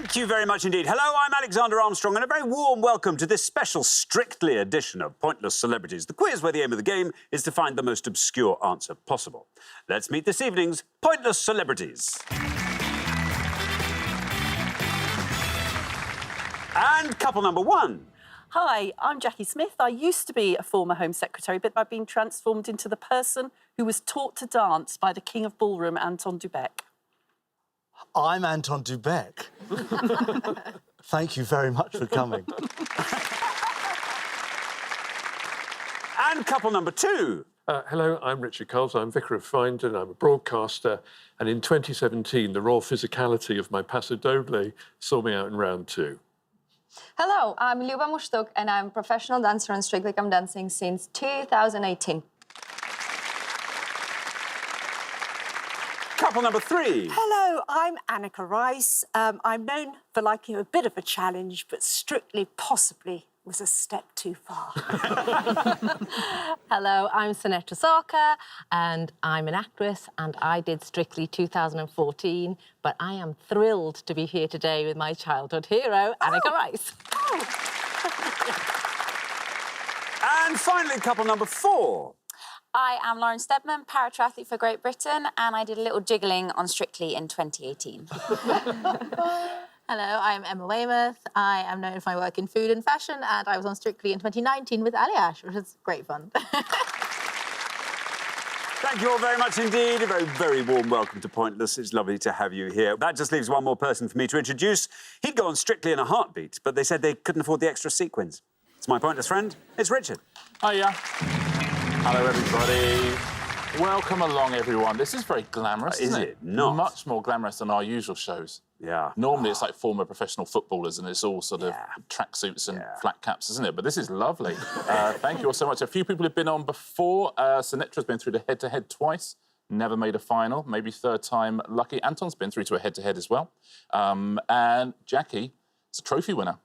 Thank you very much indeed. Hello, I'm Alexander Armstrong, and a very warm welcome to this special Strictly edition of Pointless Celebrities, the quiz where the aim of the game is to find the most obscure answer possible. Let's meet this evening's Pointless Celebrities. And couple number one. Hi, I'm Jacqui Smith. I used to be a former Home Secretary, but I've been transformed into the person who was taught to dance by the King of Ballroom, Anton. I'm Anton. Thank you very much for coming. And couple number two. Hello, I'm Richard Coles. I'm Vicar of Findon. I'm a broadcaster. And in 2017, the raw physicality of my paso doble saw me out in round two. Hello, I'm Luba Mushtuk, and I'm a professional dancer on Strictly Come Dancing since 2018. Couple number three. Hello, I'm Anneka Rice. I'm known for liking a bit of a challenge, but Strictly possibly was a step too far. Hello, I'm Sunetra Sarker, and I'm an actress, and I did Strictly 2014, but I am thrilled to be here today with my childhood hero, Anneka Rice. And finally, couple number four. I am Lauren Steadman, paratriathlete for Great Britain, and I did a little jiggling on Strictly in 2018. Hello, I'm Emma Weymouth. I am known for my work in food and fashion, and I was on Strictly in 2019 with Aliash, which was great fun. Thank you all very much indeed. A very, very warm welcome to Pointless. It's lovely to have you here. That just leaves one more person for me to introduce. He'd go on Strictly in a heartbeat, but they said they couldn't afford the extra sequins. It's my Pointless friend. It's Richard. Hiya. Hello, everybody. Welcome along, everyone. This is very glamorous, isn't it? Not? Much more glamorous than our usual shows. Yeah. Normally, it's like former professional footballers, and it's all sort of tracksuits and flat caps, isn't it? But this is lovely. Thank you all so much. A few people have been on before. Sunetra's been through the head-to-head twice, never made a final, maybe third time lucky. Anton's been through to a head-to-head as well. And Jacqui is a trophy winner.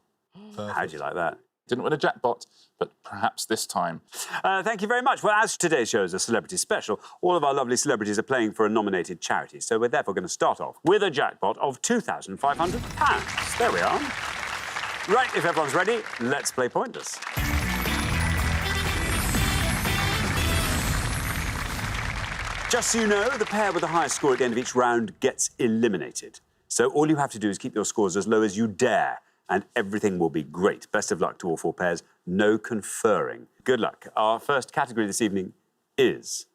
How do you like that? Didn't win a jackpot, but perhaps this time. Thank you very much. Well, as today's show is a celebrity special, all of our lovely celebrities are playing for a nominated charity. So we're therefore going to start off with a jackpot of £2,500. There we are. Right, if everyone's ready, let's play Pointless. Just so you know, the pair with the highest score at the end of each round gets eliminated. So all you have to do is keep your scores as low as you dare, and everything will be great. Best of luck to all four pairs. No conferring. Good luck. Our first category this evening is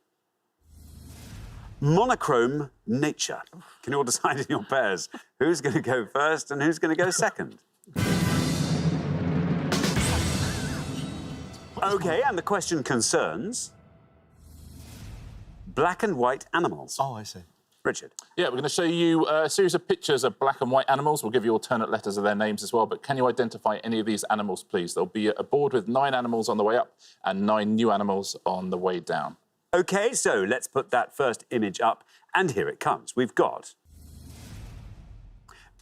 monochrome nature. Can you all decide in your pairs who's going to go first and who's going to go second? OK, and the question concerns black and white animals. Oh, I see. Richard. Yeah, we're going to show you a series of pictures of black and white animals. We'll give you alternate letters of their names as well, but can you identify any of these animals, please? There'll be a board with 9 animals on the way up and 9 new animals on the way down. OK, so let's put that first image up, and here it comes. We've got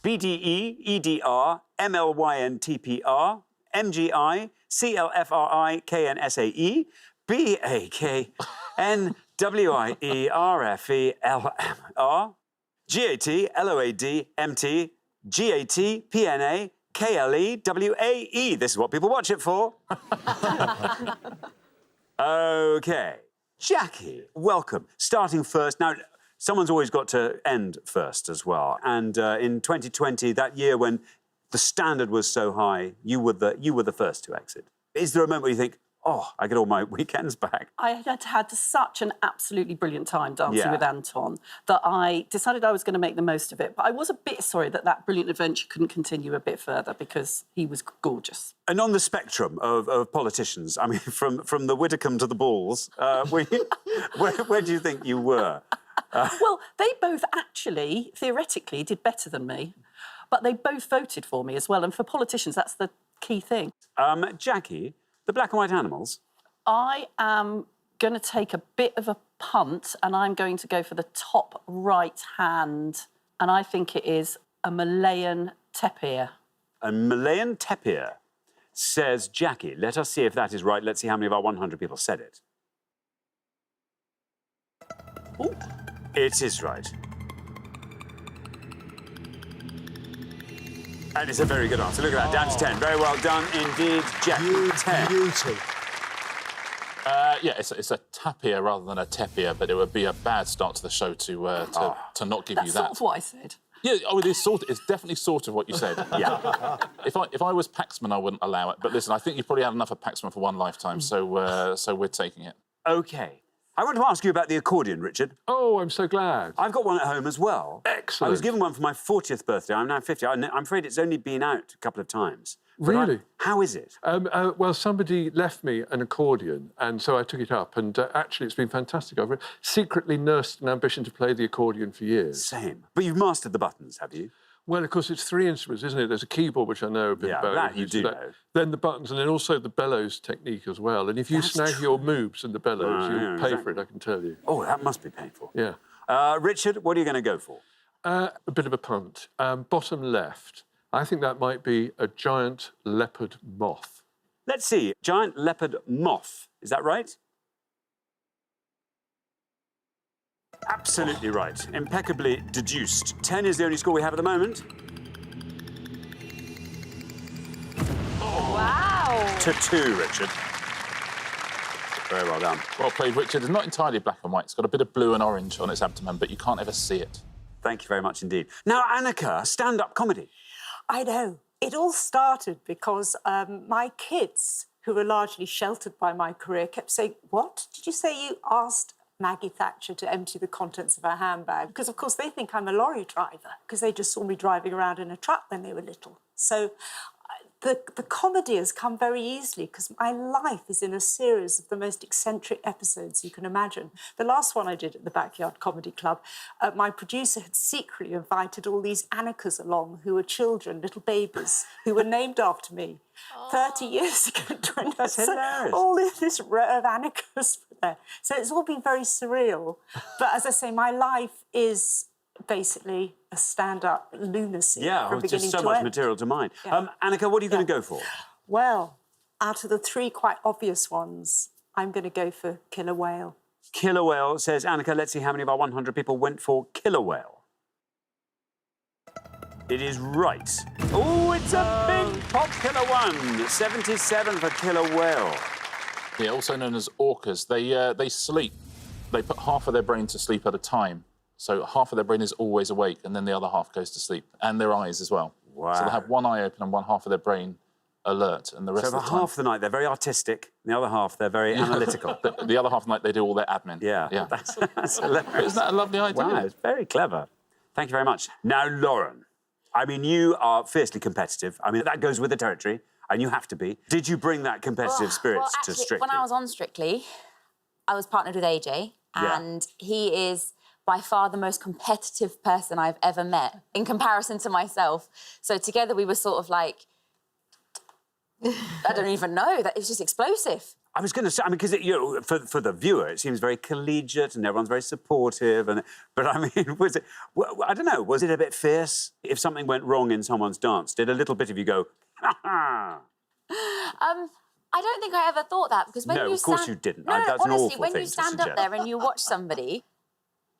BDE, EDR, MLYNTPR, MGI, CLFRI, KNSAE, BAKN, WIERFELMR, GAT, LOAD, MT, GAT, PNA, KLE, WAE. This is what people watch it for. OK. Jacqui, welcome. Starting first. Now, someone's always got to end first as well. And in 2020, that year when the standard was so high, you were the first to exit. Is there a moment where you think, oh, I get all my weekends back? I had such an absolutely brilliant time dancing with Anton that I decided I was going to make the most of it. But I was a bit sorry that that brilliant adventure couldn't continue a bit further because he was gorgeous. And on the spectrum of politicians, I mean, from the Widdicombe to the Balls, where do you think you were? Well, they both actually, theoretically, did better than me. But they both voted for me as well. And for politicians, that's the key thing. Jacqui, the black and white animals? I am going to take a bit of a punt and I'm going to go for the top right hand. And I think it is a Malayan tapir. A Malayan tapir, says Jacqui. Let us see if that is right. Let's see how many of our 100 people said it. Ooh. It is right. And it's a very good answer. Look at that, down to 10. Very well done indeed, Jacqui. 10. Beauty. Yeah, it's a tapir rather than a tepia, but it would be a bad start to the show to not give you that. That's sort of what I said. Yeah, oh, it's definitely sort of what you said. Yeah. If I was Paxman, I wouldn't allow it. But listen, I think you've probably had enough of Paxman for one lifetime, so we're taking it. OK. I want to ask you about the accordion, Richard. Oh, I'm so glad. I've got one at home as well. Excellent. I was given one for my 40th birthday. I'm now 50. I'm afraid it's only been out a couple of times. But Really? How is it? Well, somebody left me an accordion, and so I took it up, and actually it's been fantastic. I've secretly nursed an ambition to play the accordion for years. Same. But you've mastered the buttons, have you? Well, of course, it's 3 instruments, isn't it? There's a keyboard, which I know a bit about. That you do know. Then the buttons, and then also the bellows technique as well. And if you snag your moves and the bellows, you'll pay for it, I can tell you. Oh, that must be painful. Yeah. Richard, what are you going to go for? A bit of a punt. Bottom left. I think that might be a giant leopard moth. Let's see. Giant leopard moth. Is that right? Absolutely right. Impeccably deduced. 10 is the only score we have at the moment. Wow. To 2, Richard. Very well done. Well played, Richard. It's not entirely black and white. It's got a bit of blue and orange on its abdomen, but you can't ever see it. Thank you very much indeed. Now, Anneka, stand-up comedy. I know. It all started because my kids, who were largely sheltered by my career, kept saying, "What? Did you say you asked Maggie Thatcher to empty the contents of her handbag?" Because, of course, they think I'm a lorry driver because they just saw me driving around in a truck when they were little. So the comedy has come very easily because my life is in a series of the most eccentric episodes you can imagine. The last one I did at the Backyard Comedy Club, my producer had secretly invited all these Annekas along who were children, little babies, who were named after me 30 years ago. That's hilarious. All this row of Annekas were there. So it's all been very surreal. But as I say, my life is basically a stand-up lunacy from beginning to end. Just so much material to mine. Yeah. Anneka, what are you going to go for? Well, out of the 3 quite obvious ones, I'm going to go for killer whale. Killer whale, says Anneka. Let's see how many of our 100 people went for killer whale. It is right. Oh, it's a big popular one. 77 for killer whale. Yeah, also known as orcas. They sleep. They put half of their brain to sleep at a time. So half of their brain is always awake, and then the other half goes to sleep, and their eyes as well. Wow. So they have one eye open and one half of their brain alert, and the rest of the time... So for half the night, they're very artistic, and the other half, they're very analytical. The other half of the night, they do all their admin. Yeah. That's hilarious. Isn't that a lovely idea? Wow, it's very clever. Thank you very much. Now, Lauren, I mean, you are fiercely competitive. I mean, that goes with the territory, and you have to be. Did you bring that competitive spirit to Strictly? When I was on Strictly, I was partnered with AJ, and he is by far the most competitive person I've ever met in comparison to myself. So together we were sort of like, I don't even know, that it's just explosive. I was going to say, I mean, because for the viewer, it seems very collegiate and everyone's very supportive. But I mean, was it? I don't know. Was it a bit fierce? If something went wrong in someone's dance, did a little bit of you go, ha ha? I don't think I ever thought that because when no, you of course you didn't. No, That's honestly, an awful when thing you to stand up suggest. there and you watch somebody,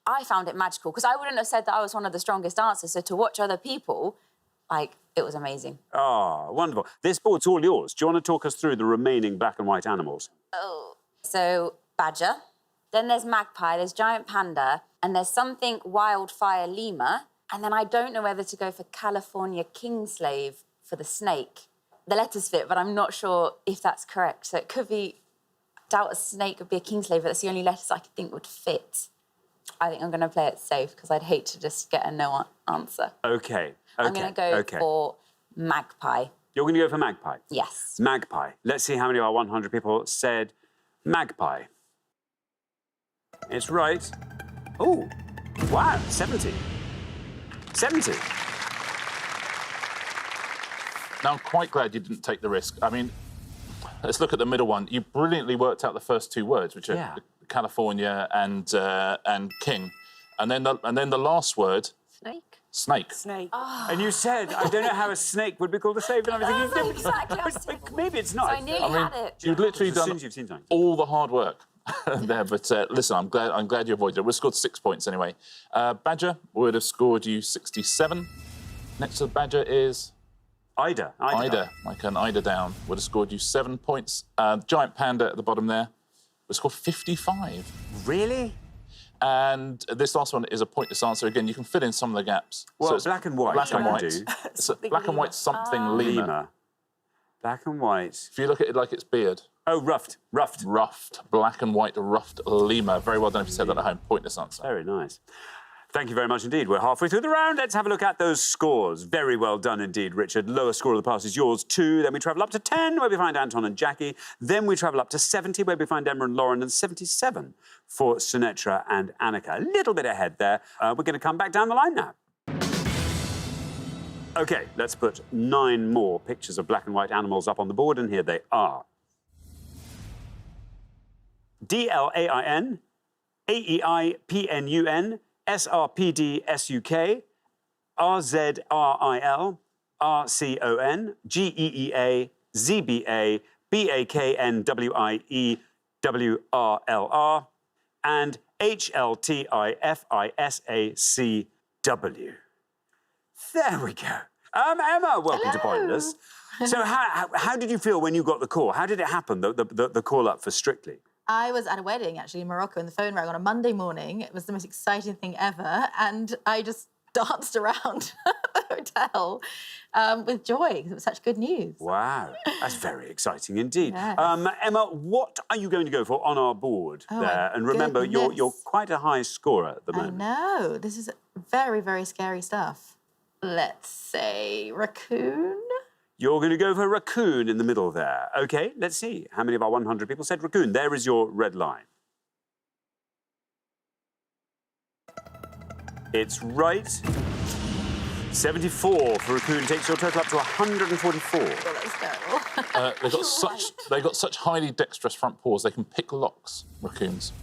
I found it magical because I wouldn't have said that I was one of the strongest dancers. So to watch other people, like, it was amazing. Oh, wonderful. This board's all yours. Do you want to talk us through the remaining black and white animals? Oh. So, badger. Then there's magpie, there's giant panda, and there's something wildfire lemur. And then I don't know whether to go for California kingslave for the snake. The letters fit, but I'm not sure if that's correct. So it could be, I doubt a snake would be a kingslave, but that's the only letters I could think would fit. I think I'm going to play it safe because I'd hate to just get a no answer. OK. I'm going to go for magpie. You're going to go for magpie? Yes. Magpie. Let's see how many of our 100 people said magpie. It's right. Oh, wow, 70. 70. Now, I'm quite glad you didn't take the risk. I mean, let's look at the middle one. You brilliantly worked out the first 2 words, which are California and king. And then the last word... Snake. Snake. Snake. Oh. And you said, I don't know how a snake would be called a snake, and I was thinking, exactly. but maybe it's not. So I nearly had it. You've literally As soon done as you've seen something. all the hard work there. But listen, I'm glad you avoided it. We scored 6 points anyway. Badger would have scored you 67. Next to the badger is Ida, like an Ida down, would have scored you 7 points. Giant Panda at the bottom there was scored 55. Really? And this last one is a pointless answer. Again, you can fill in some of the gaps. Well, so it's black and white. Black and white. Do. So black and white something Lima. Black and white. If you look at it like it's beard. Oh, ruffed. Black and white ruffed Lima. Very well done if you said that at home. Pointless answer. Very nice. Thank you very much indeed. We're halfway through the round. Let's have a look at those scores. Very well done indeed, Richard. Lowest score of the pass is yours, 2. Then we travel up to 10, where we find Anton and Jacqui. Then we travel up to 70, where we find Emma and Lauren, and 77 for Sunetra and Anneka. A little bit ahead there. We're going to come back down the line now. OK, let's put 9 more pictures of black and white animals up on the board, and here they are. DLAIN, AEIPNUN, SRPDSUK, RZRIL, RCON, GEEA, ZBA, BAKNWIEWRLR, and HLTIFISACW. There we go. Emma, welcome to Pointless. So how did you feel when you got the call? How did it happen, the call-up for Strictly? I was at a wedding, actually, in Morocco, and the phone rang on a Monday morning. It was the most exciting thing ever, and I just danced around the hotel with joy, because it was such good news. Wow, that's very exciting indeed. Yes. Emma, what are you going to go for on our board there? And remember, you're quite a high scorer at the moment. I know. This is very, very scary stuff. Let's say raccoon. You're going to go for raccoon in the middle there. OK, let's see. How many of our 100 people said raccoon? There is your red line. It's right. 74 for raccoon takes your total up to 144. Well, that's terrible. They've got such highly dexterous front paws, they can pick locks, raccoons.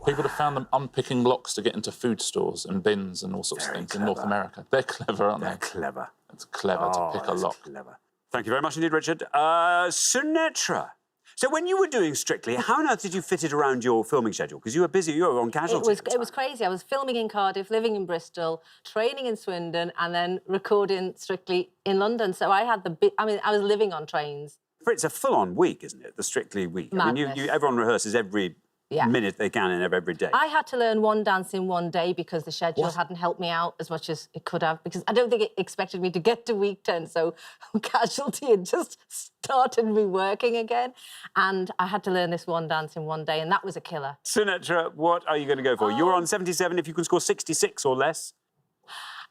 People have found them unpicking locks to get into food stores and bins and all sorts of things in North America. They're clever, aren't they? They're clever. It's clever to pick a lock. Clever. Thank you very much indeed, Richard. Sunetra. So when you were doing Strictly, how on earth did you fit it around your filming schedule? Because you were busy, you were on Casualty. It was crazy. I was filming in Cardiff, living in Bristol, training in Swindon, and then recording Strictly in London. So I had I was living on trains. It's a full-on week, isn't it? The Strictly week. Madness. I mean, everyone rehearses every minute they can in every day. I had to learn one dance in one day because the schedule hadn't helped me out as much as it could have, because I don't think it expected me to get to week 10, so Casualty had just started me working again, and I had to learn this one dance in one day, and that was a killer. Sunetra, what are you going to go for? You're on 77 if you can score 66 or less.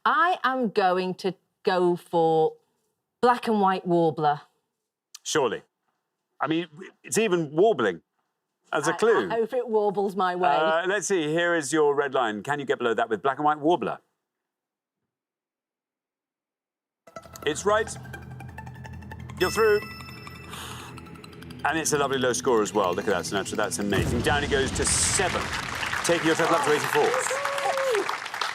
I am going to go for black and white warbler. Surely. I mean, it's even warbling. As a clue. I hope it warbles my way. Let's see, here is your red line. Can you get below that with black and white warbler? It's right. You're through. And it's a lovely low score as well. Look at that, Sunetra, that's amazing. Down it goes to 7, taking your total up to 84.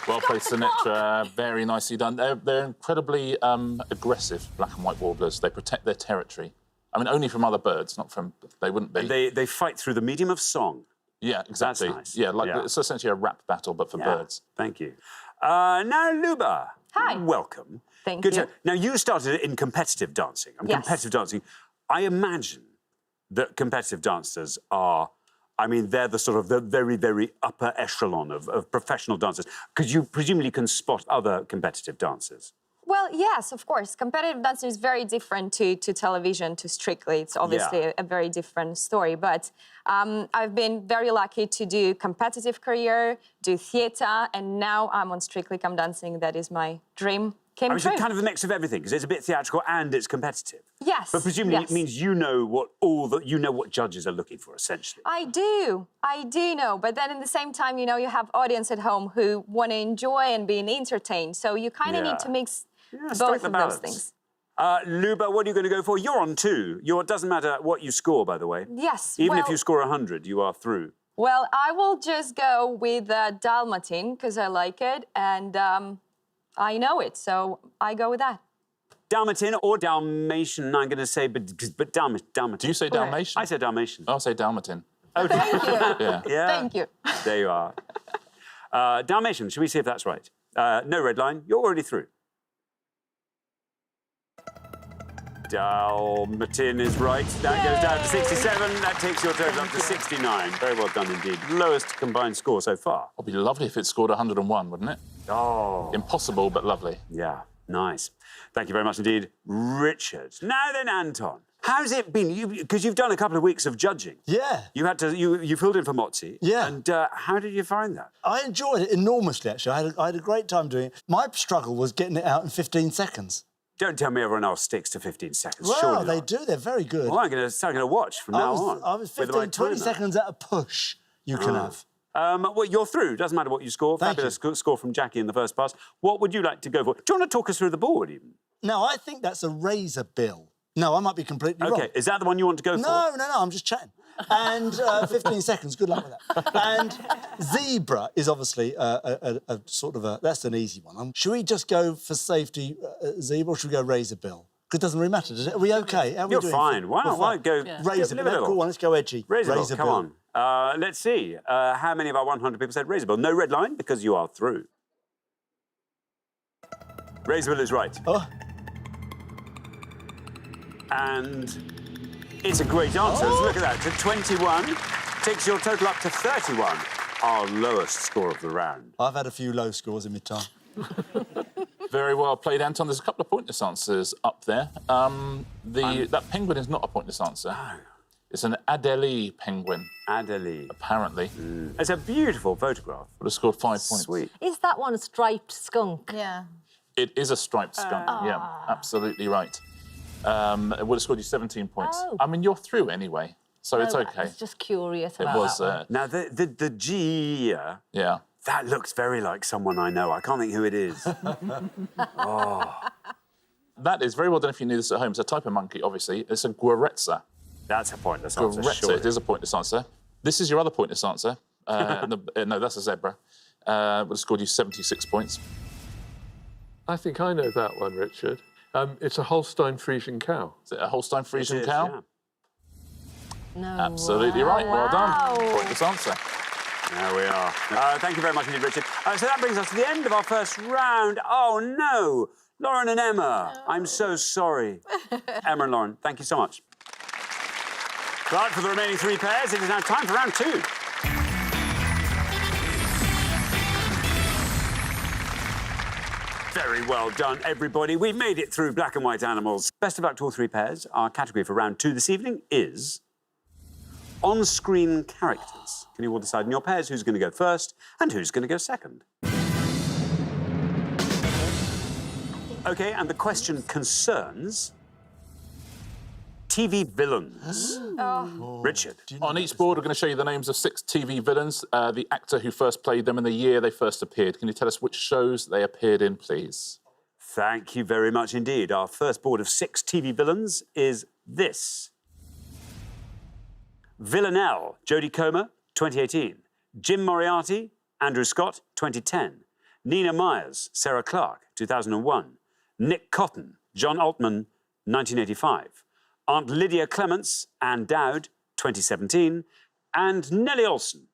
Well played, Sunetra. Very nicely done. They're incredibly aggressive, black and white warblers. They protect their territory. I mean, only from other birds, not from... They wouldn't be. And they fight through the medium of song. Yeah, exactly. That's nice. Yeah, it's essentially a rap battle, but for birds. Thank you. Now, Luba. Hi. Welcome. Thank Good you. Now, you started in competitive dancing. Competitive dancing. I imagine that competitive dancers are... I mean, they're the very, very upper echelon of professional dancers, because you presumably can spot other competitive dancers. Well, yes, of course. Competitive dancing is very different to television, to Strictly. It's obviously a very different story. But I've been very lucky to do competitive career, do theatre, and now I'm on Strictly Come Dancing. That is my dream came true. It's kind of a mix of everything, because it's a bit theatrical and it's competitive. Yes. But presumably it means you know what judges are looking for, essentially. I do know. But then at the same time, you have audience at home who want to enjoy and being entertained. So you kind of need to mix both of those things. Luba, what are you going to go for? You're on 2. It doesn't matter what you score, by the way. Yes. Even if you score 100, you are through. Well, I will just go with Dalmatin, because I like it, and I know it, so I go with that. Dalmatin or Dalmatian, I'm going to say, but Dalmatin. Do you say Dalmatian? I say Dalmatian. I'll say Dalmatin. Oh, Thank you. Yeah. Thank you. There you are. Dalmatian, should we see if that's right? No red line, you're already through. Dalmatin is right. That goes down to 67. That takes your total up to 69. Very well done indeed. Lowest combined score so far. It'd be lovely if it scored 101, wouldn't it? Oh. Impossible, but lovely. Yeah, nice. Thank you very much indeed, Richard. Now then, Anton. How's it been? Because you've done a couple of weeks of judging. Yeah. You had to. You filled in for Motzi. Yeah. And how did you find that? I enjoyed it enormously, actually. I had a great time doing it. My struggle was getting it out in 15 seconds. Don't tell me everyone else sticks to 15 seconds. Well, Surely they not. do. They're very good. Well, I'm going to watch from now on. I was with the 15, right 20 timer. seconds at a push you can have. Well, you're through. Doesn't matter what you score. Thank Fabulous score from Jacqui in the first pass. What would you like to go for? Do you want to talk us through the board, even? No, I think that's a razor bill. No, I might be completely wrong. OK, is that the one you want to go for? No, I'm just chatting. And 15 seconds, good luck with that. And zebra is obviously a sort of a... That's an easy one. Should we just go for safety zebra or should we go razor bill? Because it doesn't really matter, does it? Are we OK? How are we You're doing? fine. Why not go... Razor bill. Go on, let's go edgy. Razor bill, come bill. on. Let's see. How many of our 100 people said razor bill? No red line, because you are through. Razor bill is right. Oh. And it's a great answer. Look at that. To 21 takes your total up to 31. Our lowest score of the round. I've had a few low scores in my time. Very well played, Anton. There's a couple of pointless answers up there. That penguin is not a pointless answer. No. It's an Adelie penguin. Adelie. Apparently. It's a beautiful photograph. Would have scored 5 points. Sweet. Is that one a striped skunk? Yeah. It is a striped skunk. Yeah, absolutely right. It would have scored you 17 points. Oh. I mean, you're through anyway, so it's I OK. was just curious It about was. that one. Now, the G, Yeah. that looks very like someone I know. I can't think who it is. That is very well done if you knew this at home. It's a type of monkey, obviously. It's a guerezza. That's a pointless answer, Guerezza, surely. it is a pointless answer. This is your other pointless answer. No, that's a zebra. Would have scored you 76 points. I think I know that one, Richard. It's a Holstein Friesian cow. Is it a Holstein Friesian It is, cow? yeah. No. Absolutely right. Well done. Pointless answer. There we are. Thank you very much indeed, Richard. So that brings us to the end of our first round. Oh, no. Lauren and Emma. No. I'm so sorry. Emma and Lauren, thank you so much. But for the remaining 3 pairs, it is now time for round 2. Very well done, everybody. We've made it through black and white animals. Best of luck to all 3 pairs. Our category for round 2 this evening is on-screen characters. Can you all decide in your pairs who's going to go first and who's going to go second? OK, and the question concerns TV villains. Richard. On each board, we're going to show you the names of 6 TV villains, the actor who first played them and the year they first appeared. Can you tell us which shows they appeared in, please? Thank you very much indeed. Our first board of 6 TV villains is this. Villanelle, Jodie Comer, 2018. Jim Moriarty, Andrew Scott, 2010. Nina Myers, Sarah Clark, 2001. Nick Cotton, John Altman, 1985. Aunt Lydia Clements, Anne Dowd, 2017. And Nellie Olsen,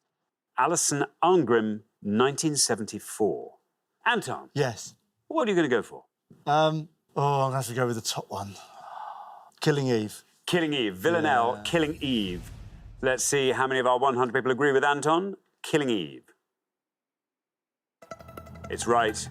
Alison Arngrim, 1974. Anton. Yes. What are you going to go for? I'm going to have to go with the top one. Killing Eve. Killing Eve. Villanelle, Killing Eve. Let's see how many of our 100 people agree with Anton. Killing Eve. It's right.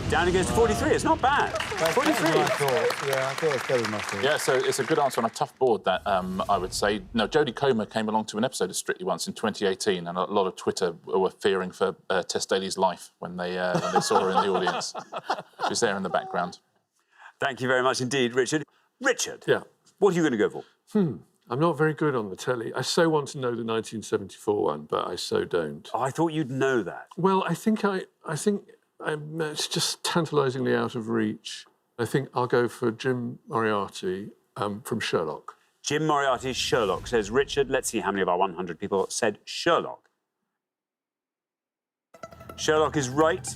Down it goes to 43. It's not bad. 43. I thought it was better than I thought. Yeah, so it's a good answer on a tough board, that, I would say. No, Jodie Comer came along to an episode of Strictly once in 2018, and a lot of Twitter were fearing for Tess Daly's life when they saw her in the audience. She was there in the background. Thank you very much indeed, Richard. Richard. Yeah. What are you going to go for? I'm not very good on the telly. I so want to know the 1974 one, but I so don't. Oh, I thought you'd know that. Well, I think it's just tantalisingly out of reach. I think I'll go for Jim Moriarty from Sherlock. Jim Moriarty's Sherlock, says Richard. Let's see how many of our 100 people said Sherlock. Sherlock is right.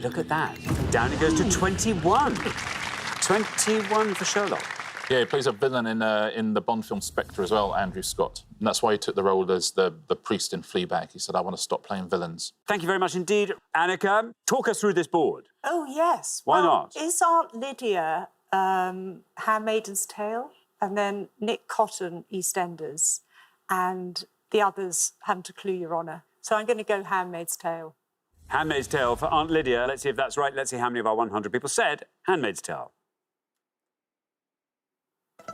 Look at that. Down it goes to 21. 21 for Sherlock. Yeah, he plays a villain in the Bond film Spectre as well, Andrew Scott. And that's why he took the role as the priest in Fleabag. He said, I want to stop playing villains. Thank you very much indeed. Anneka, talk us through this board. Oh, yes. Why not? Is Aunt Lydia Handmaid's Tale? And then Nick Cotton, EastEnders, and the others haven't a clue, Your Honour. So I'm going to go Handmaid's Tale. Handmaid's Tale for Aunt Lydia. Let's see if that's right. Let's see how many of our 100 people said Handmaid's Tale.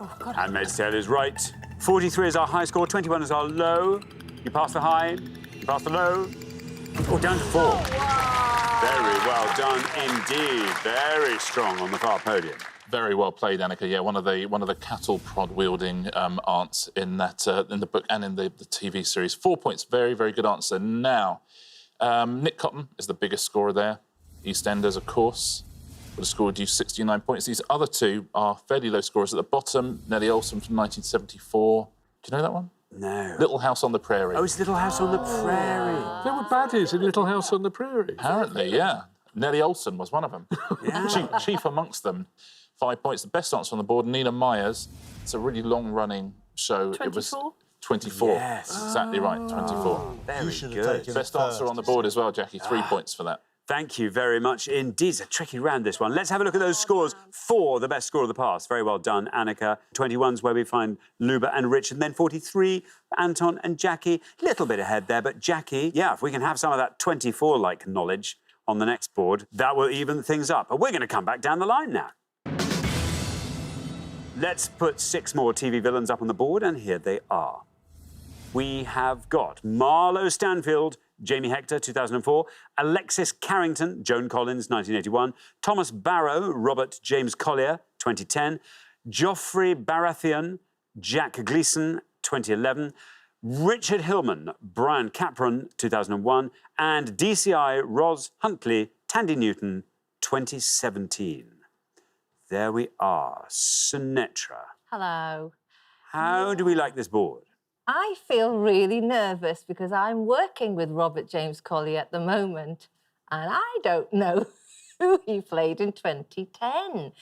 Oh, God. Handmaid's Tale is right. 43 is our high score, 21 is our low. You pass the high, you pass the low. Oh, down to 4. Oh, wow. Very well done indeed. Very strong on the far podium. Very well played, Anneka. Yeah, one of the cattle prod wielding aunts in that in the book and in the TV series. 4 points. Very, very good answer. Now, Nick Cotton is the biggest scorer there. EastEnders, of course, would have scored you 69 points. These other two are fairly low scorers. At the bottom, Nellie Olsen from 1974. Do you know that one? No. Little House on the Prairie. Oh, it's Little House on the Prairie. There were baddies in Little House on the Prairie. Apparently, yeah. Nellie Olsen was one of them. Yeah. Chief amongst them. 5 points. The best answer on the board, Nina Myers. It's a really long-running show. 24? It was 24. Yes. Exactly right, 24. Very should have good. taken Best it answer first. on the board as well, Jacqui. 3 points for that. Thank you very much indeed. It's a tricky round, this one. Let's have a look at those scores for the best score of the past. Very well done, Anneka. 21's where we find Luba and Richard. And then 43, Anton and Jacqui. Little bit ahead there, but Jacqui, yeah, if we can have some of that 24-like knowledge on the next board, that will even things up. But we're going to come back down the line now. Let's put 6 more TV villains up on the board, and here they are. We have got Marlo Stanfield, Jamie Hector, 2004, Alexis Carrington, Joan Collins, 1981, Thomas Barrow, Robert James Collier, 2010, Joffrey Baratheon, Jack Gleason, 2011, Richard Hillman, Brian Capron, 2001, and DCI Ros Huntley, Tandy Newton, 2017. There we are. Sunetra. Hello. How do we like this board? I feel really nervous because I'm working with Robert James Collier at the moment and I don't know who he played in 2010.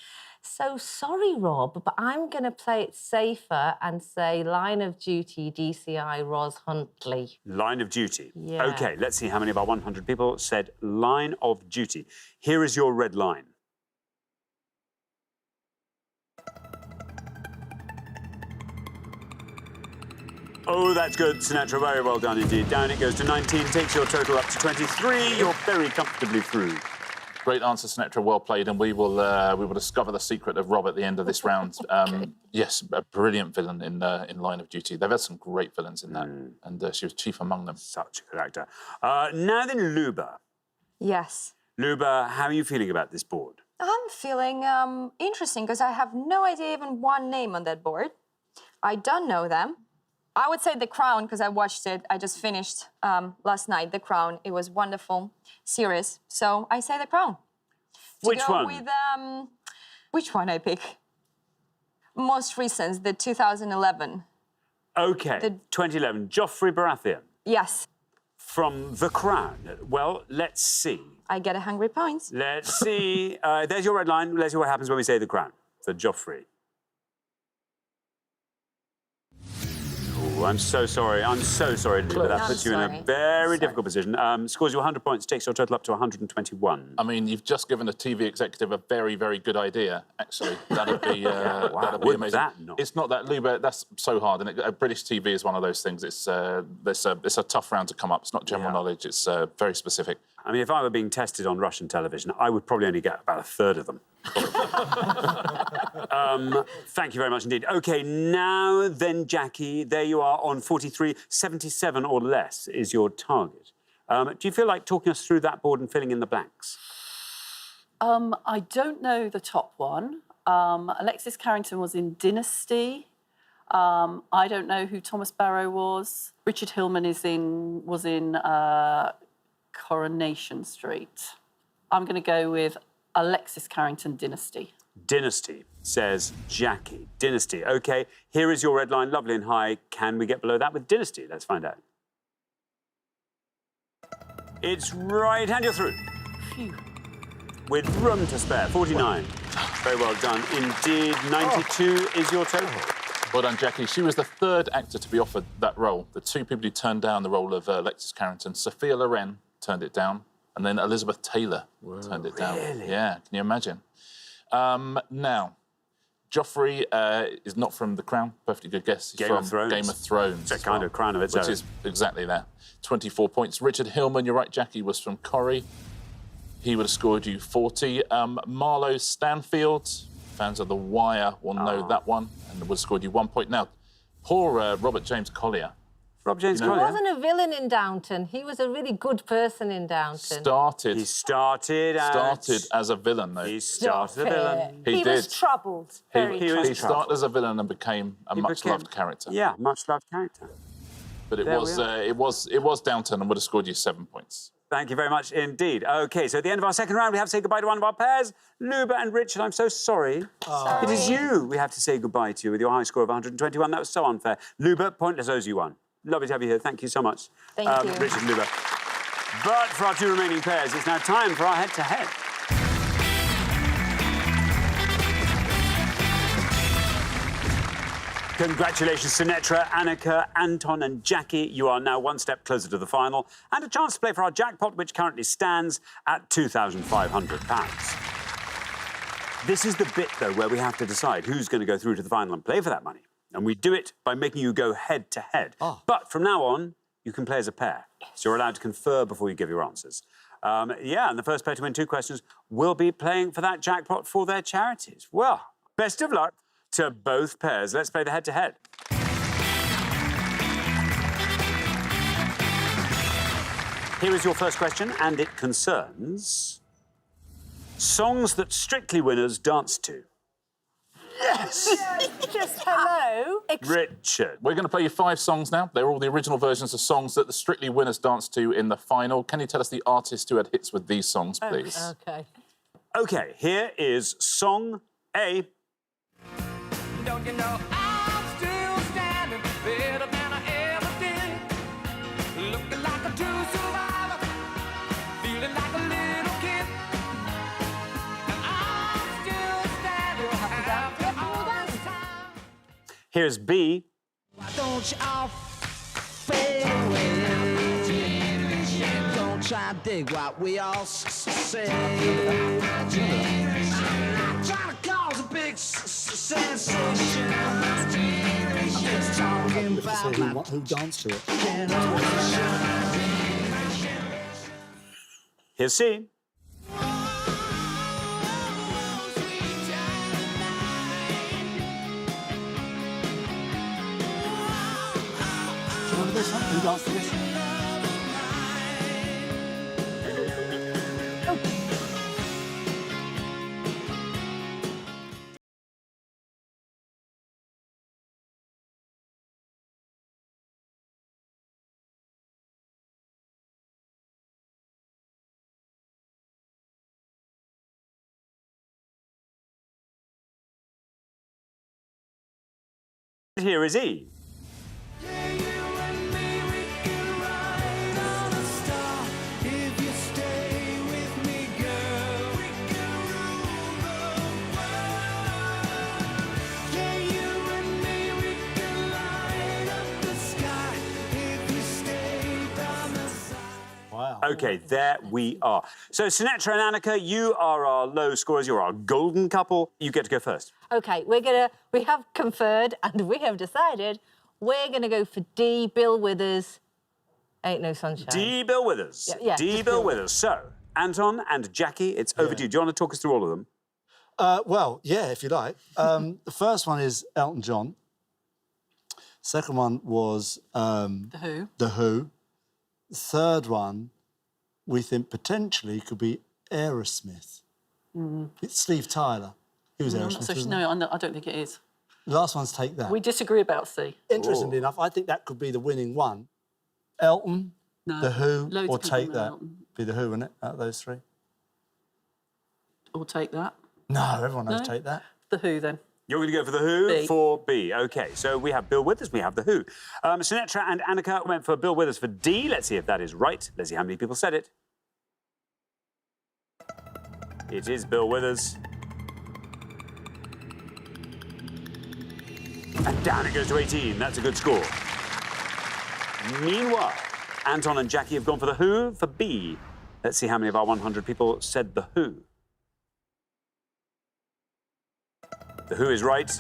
So sorry, Rob, but I'm going to play it safer and say Line of Duty, DCI Ros Huntley. Line of Duty. Yeah. OK, let's see how many of our 100 people said Line of Duty. Here is your red line. Oh, that's good, Sunetra. Very well done indeed. Down it goes to 19, takes your total up to 23. You're very comfortably through. Great answer, Sunetra. Well played, and we will discover the secret of Rob at the end of this round. Yes, a brilliant villain in Line of Duty. They've had some great villains in that, and she was chief among them. Such a good actor. Now then, Luba. Yes. Luba, how are you feeling about this board? I'm feeling interesting because I have no idea even one name on that board. I don't know them. I would say The Crown because I watched it. I just finished last night, The Crown. It was wonderful series. So I say The Crown. Which one? With, which one I pick? Most recent, the 2011. OK, 2011, Joffrey Baratheon. Yes. From The Crown. Well, let's see. I get 100 points. Let's see. There's your red line. Let's see what happens when we say The Crown for Joffrey. Oh, I'm so sorry. I'm so sorry to do that. That puts you in a very difficult position. Scores you 100 points, takes your total up to 121. I mean, you've just given a TV executive a very, very good idea, actually. That'd be, that'd be amazing. It's not that, Luba, that's so hard. And British TV is one of those things. It's a tough round to come up. It's not general knowledge. It's very specific. I mean, if I were being tested on Russian television, I would probably only get about a third of them. Thank you very much indeed. OK, now then, Jacqui, there you are on 43. 77 or less is your target. Do you feel like talking us through that board and filling in the blanks? I don't know the top one. Alexis Carrington was in Dynasty. I don't know who Thomas Barrow was. Richard Hillman was in Coronation Street. I'm going to go with Alexis Carrington, Dynasty. Dynasty, says Jacqui. Dynasty. OK, here is your red line, lovely and high. Can we get below that with Dynasty? Let's find out. It's right, and you're through. Phew. with room to spare, 49. Very well done indeed. 92 is your total. Well done, Jacqui. She was the third actor to be offered that role. The two people who turned down the role of Alexis Carrington, Sophia Loren turned it down, and then Elizabeth Taylor turned it down. Really? Yeah, can you imagine? Now, Joffrey is not from The Crown. Perfectly good guess. He's Game from of Thrones. Game of Thrones. It's a kind of crown of its own. Which is exactly that. 24 points. Richard Hillman, you're right, Jacqui, was from Corrie. He would have scored you 40. Marlowe Stanfield, fans of The Wire will know that one, and would have scored you 1 point. Now, poor Robert James Collier. Rob James He Collier. wasn't a villain in Downton. He was a really good person in Downton. He started as a villain, though. He started a villain. He did. was troubled. He started as a villain and became a much-loved character. Yeah, much-loved character. But it was Downton and would have scored you 7 points. Thank you very much indeed. OK, so at the end of our second round, we have to say goodbye to one of our pairs, Luba and Richard. I'm so sorry. Sorry. It is you we have to say goodbye to with your high score of 121. That was so unfair. Luba, pointless owes you one. Lovely to have you here. Thank you so much. Thank you. Richard and Luba. But for our two remaining pairs, it's now time for our head-to-head. Congratulations, Sunetra, Anneka, Anton and Jacqui. You are now one step closer to the final and a chance to play for our jackpot, which currently stands at £2,500. This is the bit, though, where we have to decide who's going to go through to the final and play for that money. And we do it by making you go head-to-head. But from now on, you can play as a pair. So you're allowed to confer before you give your answers. And the first pair to win 2 questions will be playing for that jackpot for their charities. Well, best of luck to both pairs. Let's play the head-to-head. Here is your first question, and it concerns songs that Strictly winners dance to. Yes! Just hello. Richard. We're going to play you 5 songs now. They're all the original versions of songs that the Strictly winners danced to in the final. Can you tell us the artist who had hits with these songs, please? OK. OK, here is song A. Don't you know I'm still standing better than I ever did? Looking like a true survivor, feeling like a little kid. And I'm still standing after all this time. Here's B. Why don't you all fade away? Don't try and dig what we all say. I'm trying to cause a big sensation. I'm just talking about Who danced to it? Here's C. Remember this one? Who danced to this? Here is E. Wow. OK, there we are. So, Sunetra and Anneka, you are our low scorers. You're our golden couple. You get to go first. OK, we have conferred and we have decided we're going to go for D, Bill Withers, Ain't No Sunshine. D. Bill Withers. Yeah, D. Bill Withers. So, Anton and Jacqui, it's over to you. Do you want to talk us through all of them? Well, yeah, if you like. The first one is Elton John. Second one was The Who. The Who. The third one, we think potentially could be Aerosmith. It's Steve Tyler. He was I'm Aerosmith. not so wasn't no, I don't think it is. he? The last one's Take That. We disagree about C. Interestingly enough, I think that could be the winning one. Elton, No. The Who, Loads or of people Take know That. Elton. Be The Who, wouldn't it, out of those three? Or Take That. No, everyone knows No? Take That. The Who, then. You're going to go for The Who B. for B. OK, so we have Bill Withers, we have The Who. Sunetra and Anneka went for Bill Withers for D. Let's see if that is right. Let's see how many people said it. It is Bill Withers. And down it goes to 18. That's a good score. Meanwhile, Anton and Jacqui have gone for the Who for B. Let's see how many of our 100 people said the Who. The Who is right.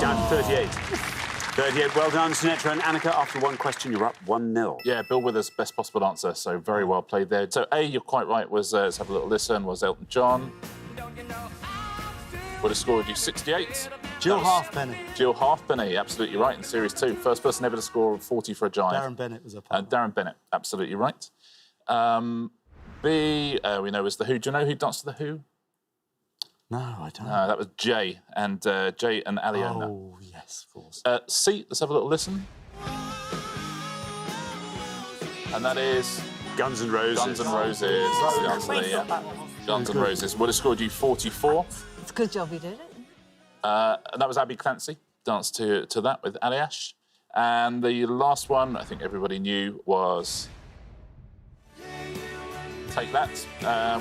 Down to 38. 38, well done, Sunetra and Anneka. After one question, you're up 1-0. Yeah, Bill Withers, best possible answer, so very well played there. So A, you're quite right, was, let's have a little listen, was Elton John. Would have scored you 68. Jill Halfpenny. Jill Halfpenny, absolutely right, in Series 2. First person ever to score 40 for a jive. Darren Bennett was a part. Darren Bennett, absolutely right. B, we know was the Who. Do you know who danced to the Who? No, I don't. No, that was Jay and Aliona. Oh, yes, of course. C, let's have a little listen. And that is... Guns N' Roses. Guns N' Roses. That's the answer there, yeah. Guns N' Roses. Would have scored you 44. It's a good job you did it. And that was Abby Clancy, danced to that with Aliash. And the last one, I think everybody knew, was Take That.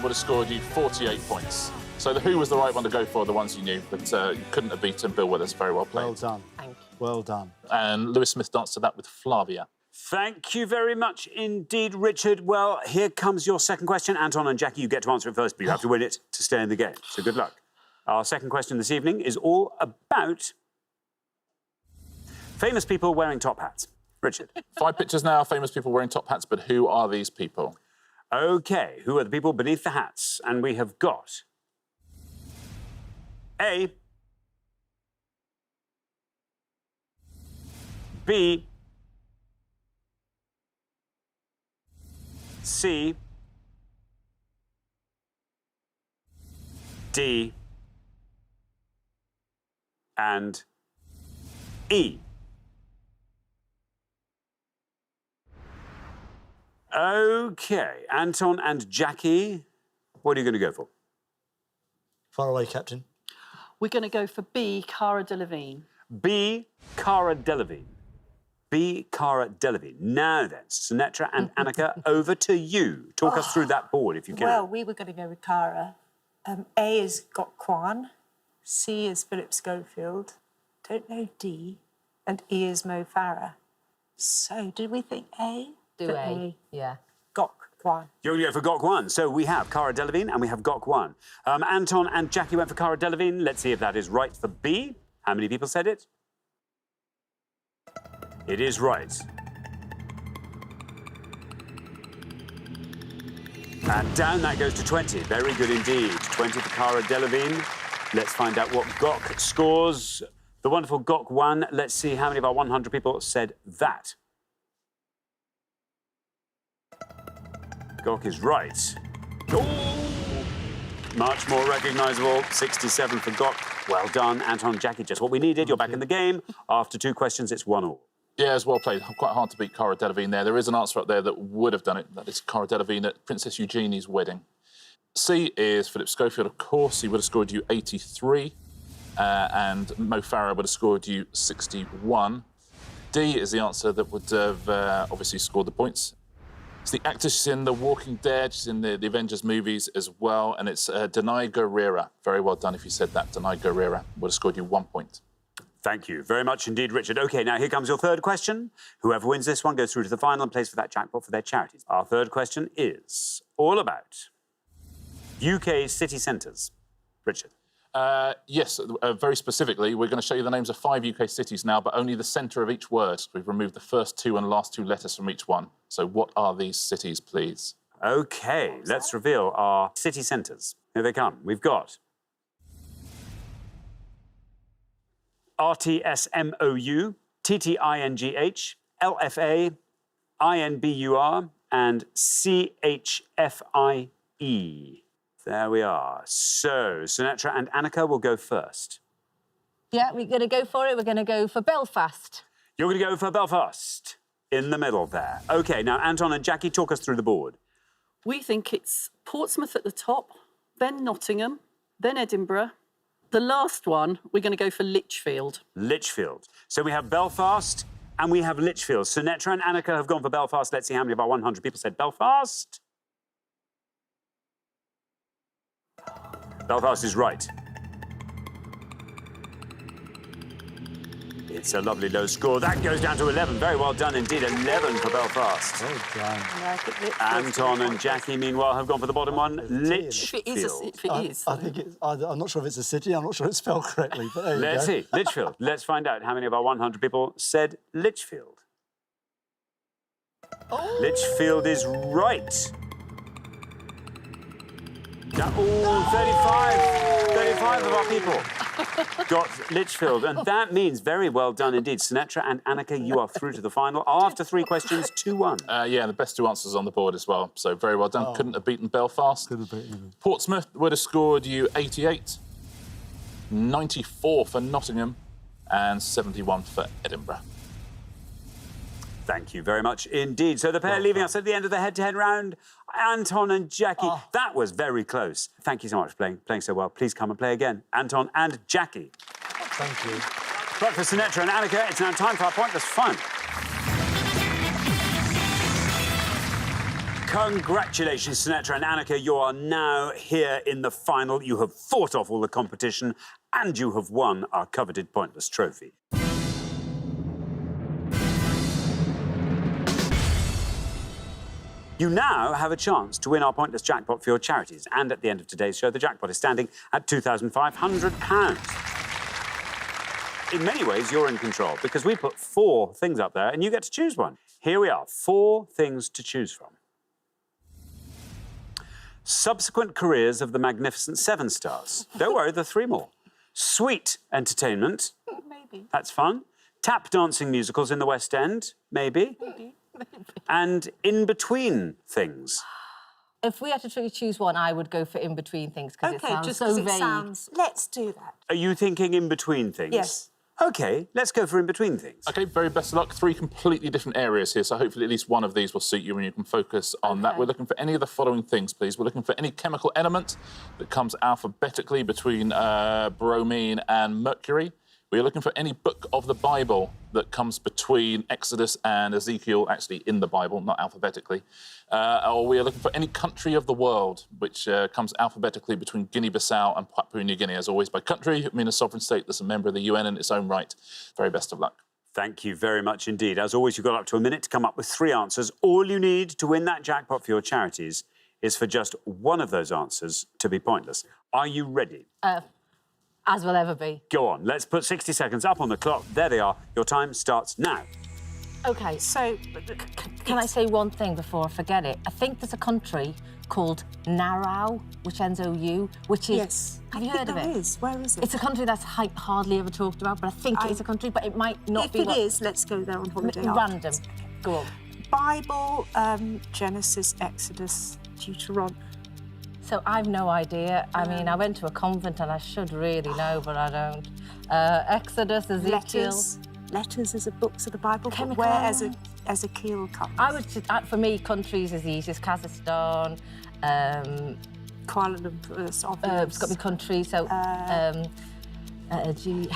Would have scored you 48 points. So the Who was the right one to go for, the ones you knew, but you couldn't have beaten Bill Withers. Very well played. Well done. Thank you. Well done. And Lewis Smith danced to that with Flavia. Thank you very much indeed, Richard. Well, here comes your second question. Anton and Jacqui, you get to answer it first, but you have to win it to stay in the game. So good luck. Our second question this evening is all about famous people wearing top hats. Richard. 5 pictures now, famous people wearing top hats, but who are these people? OK, who are the people beneath the hats? And we have got A, B, C, D, and E. OK, Anton and Jacqui, what are you going to go for? Far away, Captain. We're going to go for B, Cara Delevingne. B, Cara Delevingne. B, Cara Delevingne. Now then, Sunetra and Anneka, over to you. Talk us through that board, if you can. Well, we were going to go with Cara. A is Gok-Wan. C is Philip Schofield. Don't know D. And E is Mo Farah. So, did we think A? Do A. Yeah. Gok-Wan. You're going to go for Gok-Wan. So we have Cara Delevingne and we have Gok-Wan. Anton and Jacqui went for Cara Delevingne. Let's see if that is right for B. How many people said it? It is right. And down that goes to 20. Very good indeed. 20 for Cara Delevingne. Let's find out what Gok scores. The wonderful Gok-Wan. Let's see how many of our 100 people said that. Gok is right. Oh! Much more recognisable. 67 for Gok. Well done, Anton, Jacqui. Just what we needed. You're back in the game. After 2 questions, it's 1-1. Yeah, it's well played. Quite hard to beat Cara Delevingne there. There is an answer up there that would have done it. That is Cara Delevingne at Princess Eugenie's wedding. C is Philip Schofield, of course. He would have scored you 83. And Mo Farah would have scored you 61. D is the answer that would have obviously scored the points. It's the actress. She's in The Walking Dead. She's in the Avengers movies as well. And it's Danai Gurira. Very well done if you said that. Danai Gurira would have scored you 1 point. Thank you very much indeed, Richard. OK, now here comes your third question. Whoever wins this one goes through to the final and plays for that jackpot for their charities. Our third question is all about UK city centres. Richard. Yes, very specifically, we're going to show you the names of 5 UK cities now, but only the centre of each word. We've removed the first 2 and last 2 letters from each one. So what are these cities, please? OK, let's reveal our city centres. Here they come. We've got RTSMOU, TTINGH, LFA, INBUR, and CHFIE. There we are. So, Sunetra and Anneka will go first. Yeah, we're going to go for it. We're going to go for Belfast. You're going to go for Belfast. In the middle there. OK, now, Anton and Jacqui, talk us through the board. We think it's Portsmouth at the top, then Nottingham, then Edinburgh. The last one, we're going to go for Lichfield. Lichfield. So we have Belfast and we have Lichfield. Sunetra and Anneka have gone for Belfast. Let's see how many of our 100 people said Belfast. Belfast is right. It's a lovely low score. That goes down to 11. Very well done indeed. 11 for Belfast. Well done. Anton and Jacqui, meanwhile, have gone for the bottom one. Litchfield. If it is. I think it's... I'm not sure if it's a city. I'm not sure it's spelled correctly, but there you Let's go. see. Litchfield. Let's find out how many of our 100 people said Litchfield. Oh. Litchfield is right. Oh, 35 of our people got Litchfield, and that means very well done indeed. Sunetra and Anneka, you are through to the final after 3 questions, 2-1. Yeah, the best 2 answers on the board as well, so very well done. Couldn't have beaten Belfast. Couldn't have beaten. Portsmouth would have scored you 88, 94 for Nottingham, and 71 for Edinburgh. Thank you very much indeed. So the pair leaving us at the end of the head-to-head round, Anton and Jacqui. That was very close. Thank you so much for playing so well. Please come and play again. Anton and Jacqui. Thank you. But for Sunetra and Anneka, it's now time for our pointless fun. Congratulations, Sunetra and Anneka. You are now here in the final. You have fought off all the competition and you have won our coveted pointless trophy. You now have a chance to win our pointless jackpot for your charities. And at the end of today's show, the jackpot is standing at £2,500. In many ways, you're in control because we put 4 things up there and you get to choose one. Here we are, 4 things to choose from. Subsequent careers of the Magnificent 7 stars. Don't worry, there are 3 more. Sweet entertainment. Maybe. That's fun. Tap dancing musicals in the West End. Maybe. Maybe. And in-between things. If we had to choose one, I would go for in-between things because it sounds just so 'cause vague. it sounds... Let's do that. Are you thinking in-between things? Yes. OK, let's go for in-between things. OK, very best of luck. 3 completely different areas here, so hopefully at least one of these will suit you and you can focus on that. We're looking for any of the following things, please. We're looking for any chemical element that comes alphabetically between bromine and mercury. We're looking for any book of the Bible that comes between Exodus and Ezekiel, actually in the Bible, not alphabetically. Or we are looking for any country of the world, which comes alphabetically between Guinea-Bissau and Papua New Guinea. As always, by country, I mean a sovereign state that's a member of the UN in its own right. Very best of luck. Thank you very much indeed. As always, you've got up to a minute to come up with 3 answers. All you need to win that jackpot for your charities is for just one of those answers to be pointless. Are you ready? As will ever be. Go on, let's put 60 seconds up on the clock. There they are. Your time starts now. OK, So... can I say one thing before I forget it? I think there's a country called Narau, which ends OU, which is... Yes. Have you heard of it? There is. Where is it? It's a country that's hardly ever talked about, but I think it is a country, but it might not be... If it is, let's go there on holiday. Random. Go on. Bible, Genesis, Exodus, Deuteronomy. So I've no idea. I mean, I went to a convent and I should really know, but I don't. Exodus, Ezekiel... Letters as a books of the Bible, but Chemical. where Ezekiel comes. I would, for me, countries is the easiest. Kazakhstan, Kuala Lumpur, it's obvious. it's got to be country, so... Haiti?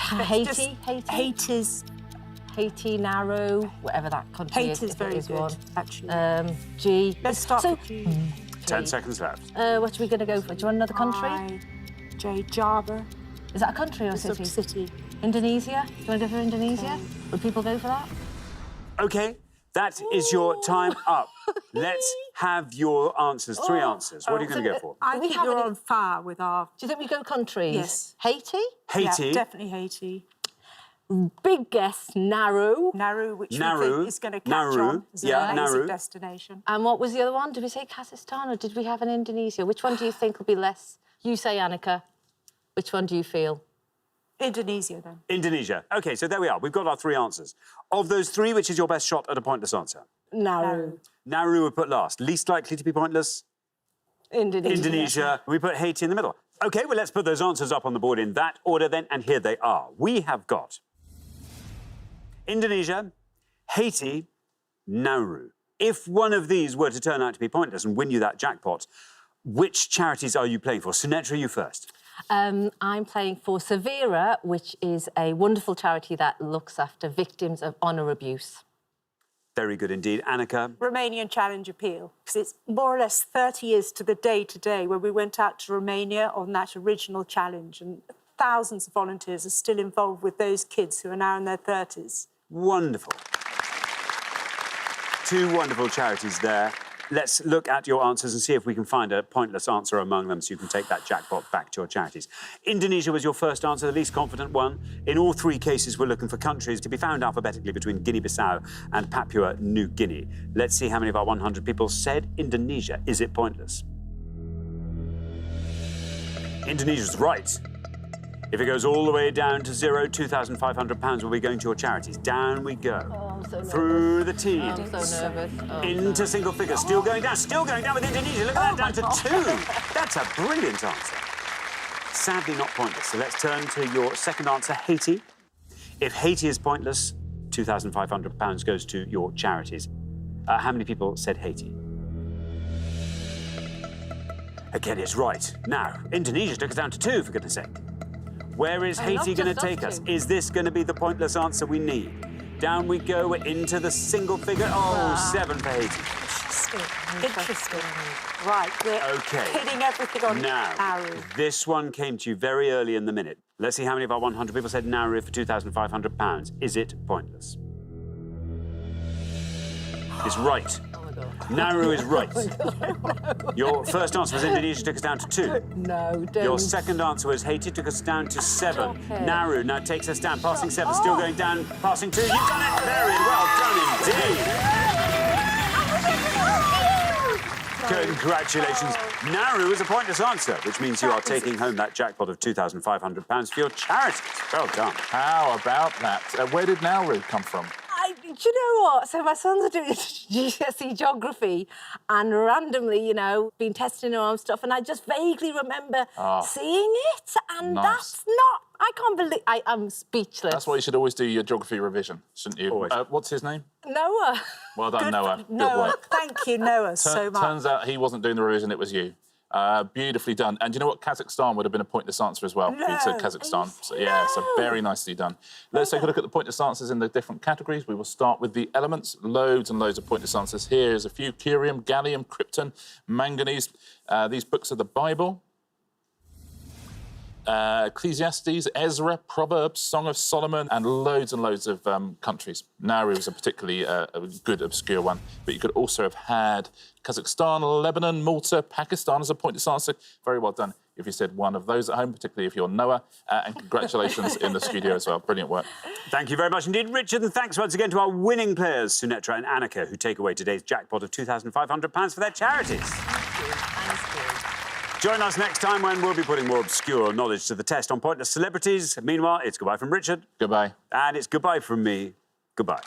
Haiti, Nauru, whatever that country is. Haiti's very good, one. actually. G. Let's start with G. 10 seconds left. What are we going to go for? Do you want another country? J. Java. Is that a country or It's city? a city. Indonesia? Do you want to go for Indonesia? Would people go for that? OK, that is your time up. Let's have your answers. 3 answers. What are you going to go for? I think you're on fire with our... Do you think we go countries? Yes. Haiti? Haiti. Yeah, definitely Haiti. Big guess, Nauru. Nauru, which we Nauru. think is going to catch Nauru. on as Yeah, an amazing Nauru. destination. And what was the other one? Did we say Kazakhstan or did we have an Indonesia? Which one do you think will be less? You say, Anneka. Which one do you feel? Indonesia, then. Indonesia. OK, so there we are. We've got our 3 answers. Of those 3, which is your best shot at a pointless answer? Nauru. Nauru we put last. Least likely to be pointless? Indonesia. Indonesia. We put Haiti in the middle. OK, well, let's put those answers up on the board in that order then, and here they are. We have got Indonesia, Haiti, Nauru. If one of these were to turn out to be pointless and win you that jackpot, which charities are you playing for? Sunetra, you first. I'm playing for Severa, which is a wonderful charity that looks after victims of honour abuse. Very good indeed. Anneka? Romanian Challenge Appeal, because it's more or less 30 years to the day today when we went out to Romania on that original challenge, and thousands of volunteers are still involved with those kids who are now in their 30s. Wonderful. Two wonderful charities there. Let's look at your answers and see if we can find a pointless answer among them so you can take that jackpot back to your charities. Indonesia was your first answer, the least confident one. In all three cases, we're looking for countries to be found alphabetically between Guinea-Bissau and Papua New Guinea. Let's see how many of our 100 people said Indonesia. Is it pointless? Indonesia's right. If it goes all the way down to zero, £2,500 will be going to your charities. Down we go. Oh, I'm so nervous. Through the teens. I'm so nervous. Oh, into single figures. Still going down with Indonesia. Look at that, down to 2. That's a brilliant answer. Sadly not pointless. So let's turn to your second answer, Haiti. If Haiti is pointless, £2,500 goes to your charities. How many people said Haiti? Again, it's right. Now, Indonesia took us down to 2, for goodness sake. Where is Haiti going to take us? Is this going to be the pointless answer we need? Down we go, we're into the single figure. Oh, 7 for Haiti. Interesting. Right, we're hitting everything on Nauru. This one came to you very early in the minute. Let's see how many of our 100 people said Nauru for £2,500. Is it pointless? It's right. Nauru is right. Your first answer was Indonesia, took us down to 2. No, don't. Your second answer was Haiti, took us down to 7. Nauru now takes us down, passing 7, still going down, passing 2. You've done it! Very well done indeed. Congratulations. Nauru is a pointless answer, which means you are taking home that jackpot of £2,500 for your charities. Well done. How about that? Where did Nauru come from? Do you know what? So my sons are doing GCSE geography and randomly, you know, been testing around stuff, and I just vaguely remember seeing it, and that's not... I can't believe... I'm speechless. That's why you should always do your geography revision, shouldn't you? Always. What's his name? Noah. Well done, Noah. Good Noah. work. Thank you, Noah, so much. Turns out he wasn't doing the revision, it was you. Beautifully done. And do you know what? Kazakhstan would have been a pointless answer as well. No. You said Kazakhstan. So, yeah, so very nicely done. Let's take a look at the pointless answers in the different categories. We will start with the elements. Loads and loads of pointless answers. Here's a few. Curium, gallium, krypton, manganese. These books are the Bible. Ecclesiastes, Ezra, Proverbs, Song of Solomon, and loads of countries. Nauru is a particularly a good, obscure one. But you could also have had Kazakhstan, Lebanon, Malta, Pakistan as a pointless answer. Very well done if you said one of those at home, particularly if you're Noah. And congratulations in the studio as well. Brilliant work. Thank you very much indeed, Richard. And thanks once again to our winning players, Sunetra and Anneka, who take away today's jackpot of £2,500 for their charities. Join us next time when we'll be putting more obscure knowledge to the test on pointless celebrities. Meanwhile, it's goodbye from Richard. Goodbye. And it's goodbye from me. Goodbye.